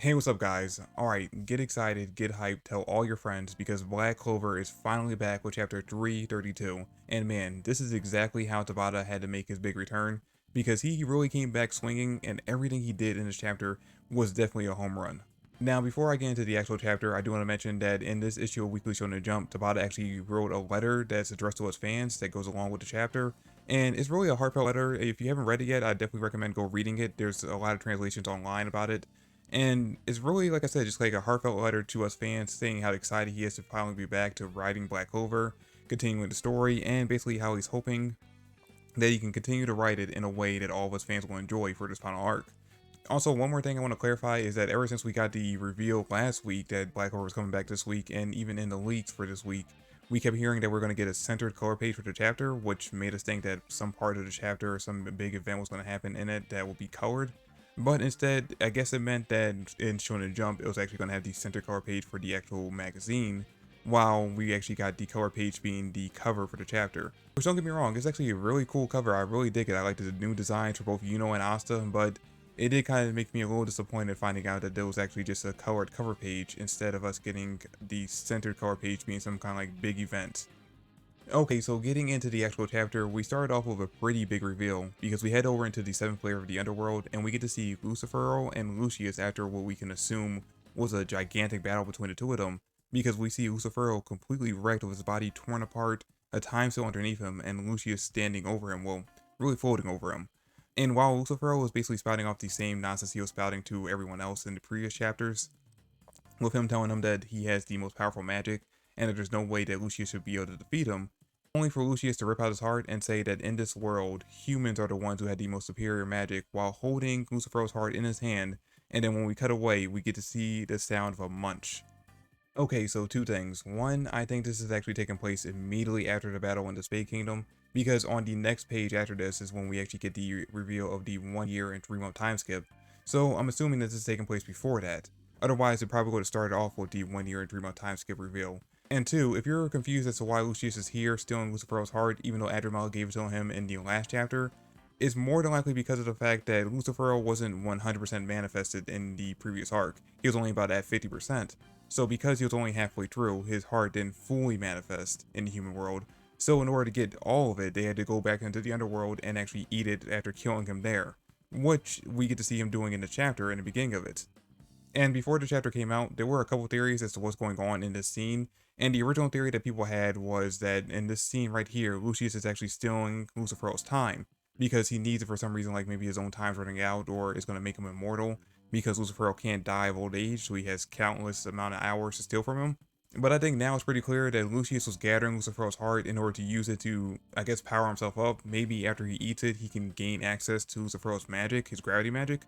Hey, what's up, guys? Alright, get excited, get hyped, tell all your friends because Black Clover is finally back with chapter 332. And man, this is exactly how Tabata had to make his big return because he really came back swinging and everything he did in this chapter was definitely a home run. Now, before I get into the actual chapter, I do want to mention that in this issue of Weekly Shonen Jump, Tabata actually wrote a letter that's addressed to his fans that goes along with the chapter. And it's really a heartfelt letter. If you haven't read it yet, I definitely recommend go reading it. There's a lot of translations online about it. And it's really, like I said, just like a heartfelt letter to us fans saying how excited he is to finally be back to writing Black Clover, continuing the story, and basically how he's hoping that he can continue to write it in a way that all of us fans will enjoy for this final arc. Also, one more thing I want to clarify is that ever since we got the reveal last week that Black Clover was coming back this week, and even in the leaks for this week, we kept hearing that we're going to get a centered color page for the chapter, which made us think that some part of the chapter or some big event was going to happen in it that will be colored. But instead, I guess it meant that in Shonen Jump, it was actually going to have the center color page for the actual magazine, while we actually got the color page being the cover for the chapter. Which, don't get me wrong, it's actually a really cool cover. I really dig it. I like the new designs for both Yuno and Asta, but it did kind of make me a little disappointed finding out that there was actually just a colored cover page instead of us getting the centered color page being some kind of like big event. Okay, so getting into the actual chapter, we started off with a pretty big reveal because we head over into the 7th layer of the underworld and we get to see Lucifer and Lucius after what we can assume was a gigantic battle between the two of them, because we see Lucifer completely wrecked with his body torn apart, a time seal underneath him, and Lucius standing over him, well, really floating over him. And while Lucifer was basically spouting off the same nonsense he was spouting to everyone else in the previous chapters, with him telling him that he has the most powerful magic and that there's no way that Lucius should be able to defeat him, only for Lucius to rip out his heart and say that in this world, humans are the ones who had the most superior magic while holding Lucifer's heart in his hand, and then when we cut away, we get to see the sound of a munch. Okay, so two things. One, I think this is actually taking place immediately after the battle in the Spade Kingdom, because on the next page after this is when we actually get the reveal of the 1 year and 3 month time skip. So I'm assuming this is taking place before that. Otherwise, it probably would have started off with the 1 year and 3 month time skip reveal. And two, if you're confused as to why Lucius is here stealing Lucifer's heart, even though Adramel gave it to him in the last chapter, it's more than likely because of the fact that Lucifer wasn't 100% manifested in the previous arc. He was only about at 50%. So because he was only halfway through, his heart didn't fully manifest in the human world. So in order to get all of it, they had to go back into the underworld and actually eat it after killing him there, which we get to see him doing in the chapter in the beginning of it. And before the chapter came out, there were a couple theories as to what's going on in this scene. And the original theory that people had was that in this scene right here, Lucius is actually stealing Lucifer's time because he needs it for some reason, like maybe his own time's running out or it's going to make him immortal because Lucifer can't die of old age, so he has countless amount of hours to steal from him. But I think now it's pretty clear that Lucius was gathering Lucifer's heart in order to use it to, I guess, power himself up. Maybe after he eats it, he can gain access to Lucifer's magic, his gravity magic.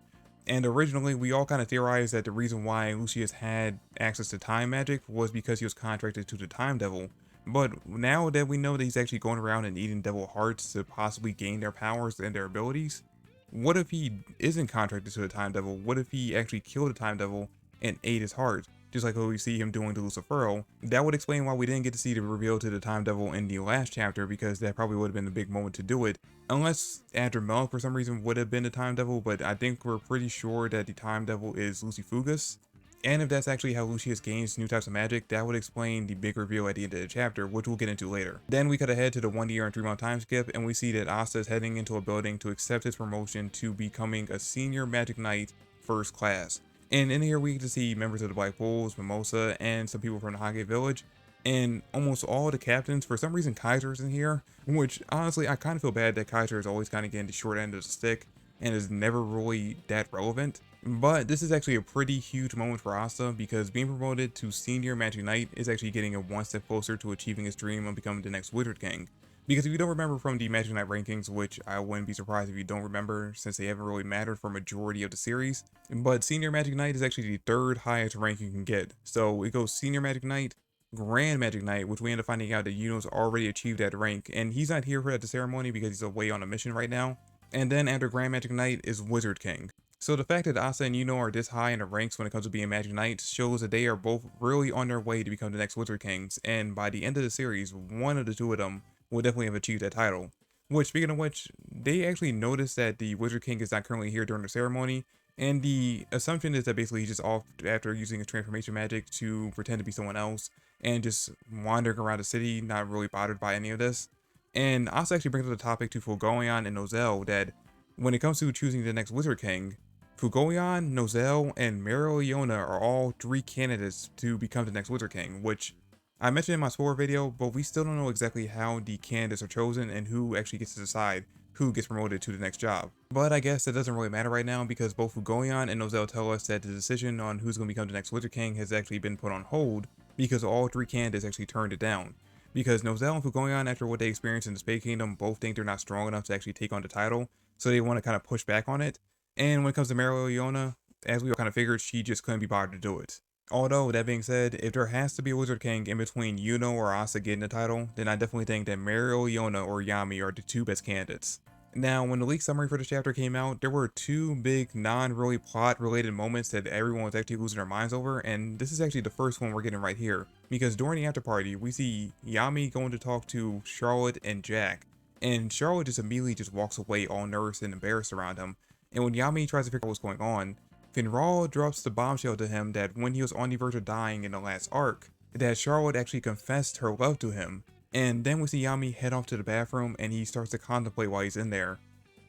And originally, we all kind of theorized that the reason why Lucius had access to time magic was because he was contracted to the Time Devil. But now that we know that he's actually going around and eating devil hearts to possibly gain their powers and their abilities, what if he isn't contracted to the Time Devil? What if he actually killed the Time Devil and ate his heart? Just like what we see him doing to Lucifero. That would explain why we didn't get to see the reveal to the Time Devil in the last chapter, because that probably would have been a big moment to do it. Unless Adramel for some reason would have been the Time Devil, but I think we're pretty sure that the Time Devil is Lucifugus. And if that's actually how Lucius gains new types of magic, that would explain the big reveal at the end of the chapter, which we'll get into later. Then we cut ahead to the 1 year and 3 month time skip, and we see that Asta is heading into a building to accept his promotion to becoming a senior magic knight first class. And in here we get to see members of the Black Bulls, Mimosa, and some people from the Hage village. And almost all the captains, for some reason Kaiser's in here, which honestly I kind of feel bad that Kaiser is always kind of getting the short end of the stick and is never really that relevant. But this is actually a pretty huge moment for Asta, because being promoted to Senior Magic Knight is actually getting him one step closer to achieving his dream of becoming the next Wizard King. Because if you don't remember from the Magic Knight rankings, which I wouldn't be surprised if you don't remember since they haven't really mattered for a majority of the series, but Senior Magic Knight is actually the third highest rank you can get. So it goes Senior Magic Knight, Grand Magic Knight, which we end up finding out that Yuno's already achieved that rank, and he's not here for the ceremony because he's away on a mission right now. And then after Grand Magic Knight is Wizard King. So the fact that Asta and Yuno are this high in the ranks when it comes to being Magic Knights shows that they are both really on their way to become the next Wizard Kings, and by the end of the series, one of the two of them will definitely have achieved that title. Which, speaking of which, they actually noticed that the Wizard King is not currently here during the ceremony, And the assumption is that basically he's just off after using his transformation magic to pretend to be someone else and just wandering around the city, not really bothered by any of this. And Asta actually brings up the topic to Fugoyan and Nozel that when it comes to choosing the next Wizard King, Fugoyan, Nozel, and Mereoleona are all 3 candidates to become the next Wizard King, which I mentioned in my spoiler video, but we still don't know exactly how the candidates are chosen and who actually gets to decide who gets promoted to the next job. But I guess that doesn't really matter right now because both Fugoyan and Nozel tell us that the decision on who's going to become the next Wizard King has actually been put on hold because all 3 candidates actually turned it down. Because Nozel and Fugoyan, after what they experienced in the Space Kingdom, both think they're not strong enough to actually take on the title, so they want to kind of push back on it. And when it comes to Mereoleona, as we all kind of figured, she just couldn't be bothered to do it. Although, that being said, if there has to be a Wizard King in between Yuno or Asta getting the title, then I definitely think that Mereoleona or Yami are the 2 best candidates. Now, when the leak summary for the chapter came out, there were 2 big non-really plot-related moments that everyone was actually losing their minds over, and this is actually the first one we're getting right here. Because during the after party, we see Yami going to talk to Charlotte and Jack, and Charlotte just immediately just walks away all nervous and embarrassed around him. And when Yami tries to figure out what's going on, Finral drops the bombshell to him that when he was on the verge of dying in the last arc, that Charlotte actually confessed her love to him. And then we see Yami head off to the bathroom and he starts to contemplate while he's in there,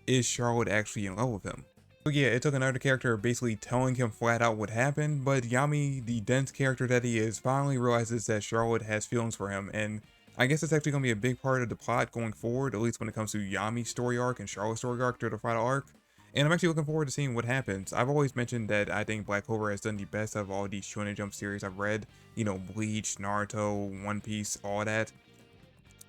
is Charlotte actually in love with him? So yeah, it took another character basically telling him flat out what happened, but Yami, the dense character that he is, finally realizes that Charlotte has feelings for him, and I guess it's actually going to be a big part of the plot going forward, at least when it comes to Yami's story arc and Charlotte's story arc to the final arc. And I'm actually looking forward to seeing what happens. I've always mentioned that I think Black Clover has done the best of all these Shonen Jump series I've read. You know, Bleach, Naruto, One Piece, all that.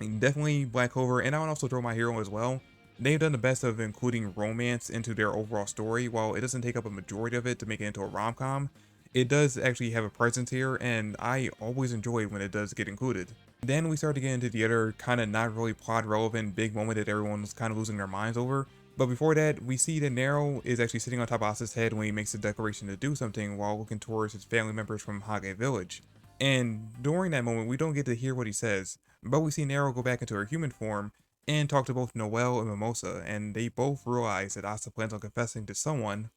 And definitely Black Clover, and I would also throw My Hero as well. They've done the best of including romance into their overall story. While it doesn't take up a majority of it to make it into a rom-com, it does actually have a presence here, and I always enjoy when it does get included. Then we start to get into the other kind of not really plot relevant big moment that everyone was kind of losing their minds over. But before that, we see that Nero is actually sitting on top of Asta's head when he makes a declaration to do something while looking towards his family members from Hage Village. And during that moment, we don't get to hear what he says, but we see Nero go back into her human form and talk to both Noelle and Mimosa, and they both realize that Asta plans on confessing to someone,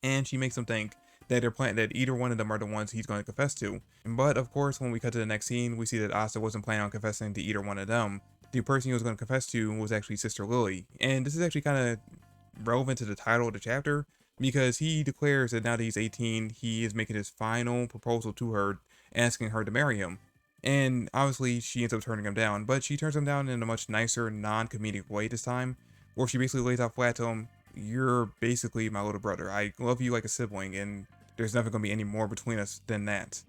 and she makes them think that that either one of them are the ones he's going to confess to. But of course, when we cut to the next scene, we see that Asta wasn't planning on confessing to either one of them. The person he was going to confess to was actually Sister Lilly, and this is actually kind of relevant to the title of the chapter because he declares that now that he's 18, he is making his final proposal to her, asking her to marry him. And obviously she ends up turning him down, but she turns him down in a much nicer, non-comedic way this time, where she basically lays out flat to him, "You're basically my little brother. I love you like a sibling, and there's never going to be any more between us than that."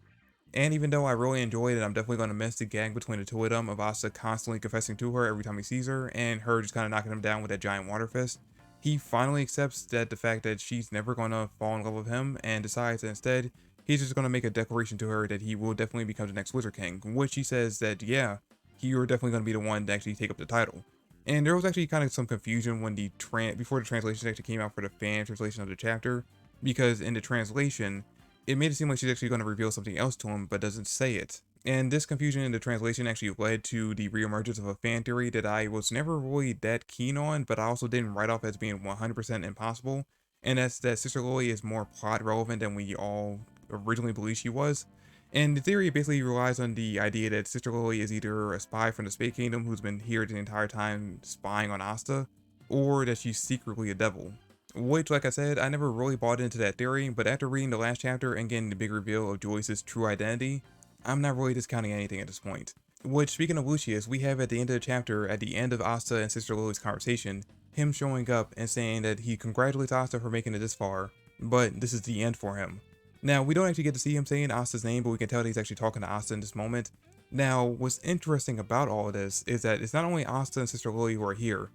And even though I really enjoyed it, I'm definitely going to miss the gag between the 2 of them of Asta constantly confessing to her every time he sees her, and her just kind of knocking him down with that giant water fist. He finally accepts that the fact that she's never going to fall in love with him, and decides that instead, he's just going to make a declaration to her that he will definitely become the next Wizard King, which he says that, yeah, you're definitely going to be the one to actually take up the title. And there was actually kind of some confusion when before the translation actually came out for the fan translation of the chapter, because in the translation, it made it seem like she's actually going to reveal something else to him, but doesn't say it. And this confusion in the translation actually led to the reemergence of a fan theory that I was never really that keen on, but I also didn't write off as being 100% impossible. And that's that Sister Lilly is more plot relevant than we all originally believed she was. And the theory basically relies on the idea that Sister Lilly is either a spy from the Space Kingdom who's been here the entire time spying on Asta, or that she's secretly a devil. Which, like I said, I never really bought into that theory, but after reading the last chapter and getting the big reveal of Joyce's true identity, I'm not really discounting anything at this point. Which, speaking of Lucius, we have at the end of the chapter, at the end of Asta and Sister Lilly's conversation, him showing up and saying that he congratulates Asta for making it this far, but this is the end for him. Now, we don't actually get to see him saying Asta's name, but we can tell that he's actually talking to Asta in this moment. Now, what's interesting about all of this is that it's not only Asta and Sister Lilly who are here.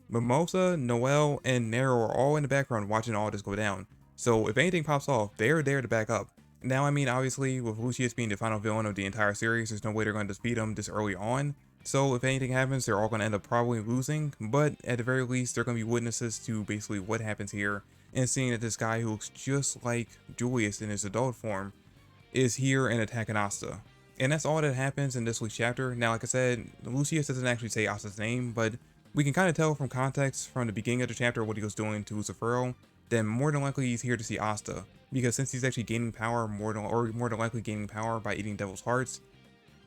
Mimosa, Noelle, and Nero are all in the background watching all this go down. So if anything pops off, they're there to back up. Now, I mean, obviously, with Lucius being the final villain of the entire series, there's no way they're going to defeat him this early on. So if anything happens, they're all going to end up probably losing. But at the very least, they're going to be witnesses to basically what happens here. And seeing that this guy who looks just like Julius in his adult form is here and attacking Asta. And that's all that happens in this week's chapter. Now, like I said, Lucius doesn't actually say Asta's name, but we can kind of tell from context from the beginning of the chapter what he was doing to Lucifer. then more than likely he's here to see Asta. Because since he's actually gaining power, more than likely gaining power by eating devil's hearts,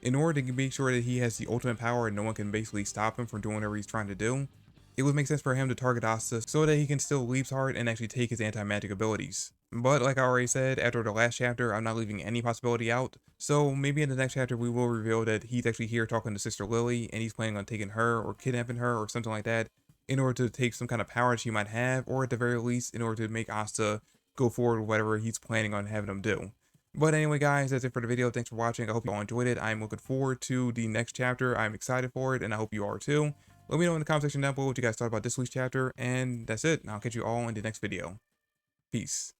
in order to make sure that he has the ultimate power and no one can basically stop him from doing whatever he's trying to do, it would make sense for him to target Asta so that he can still Liebes heart and actually take his anti-magic abilities. But like I already said, after the last chapter, I'm not leaving any possibility out, so maybe in the next chapter we will reveal that he's actually here talking to Sister Lilly and he's planning on taking her or kidnapping her or something like that in order to take some kind of power she might have, or at the very least in order to make Asta go forward with whatever he's planning on having him do. But anyway guys, that's it for the video. Thanks for watching. I hope you all enjoyed it. I'm looking forward to the next chapter. I'm excited for it and I hope you are too. Let me know in the comment section down below what you guys thought about this week's chapter, and that's it. I'll catch you all in the next video. Peace.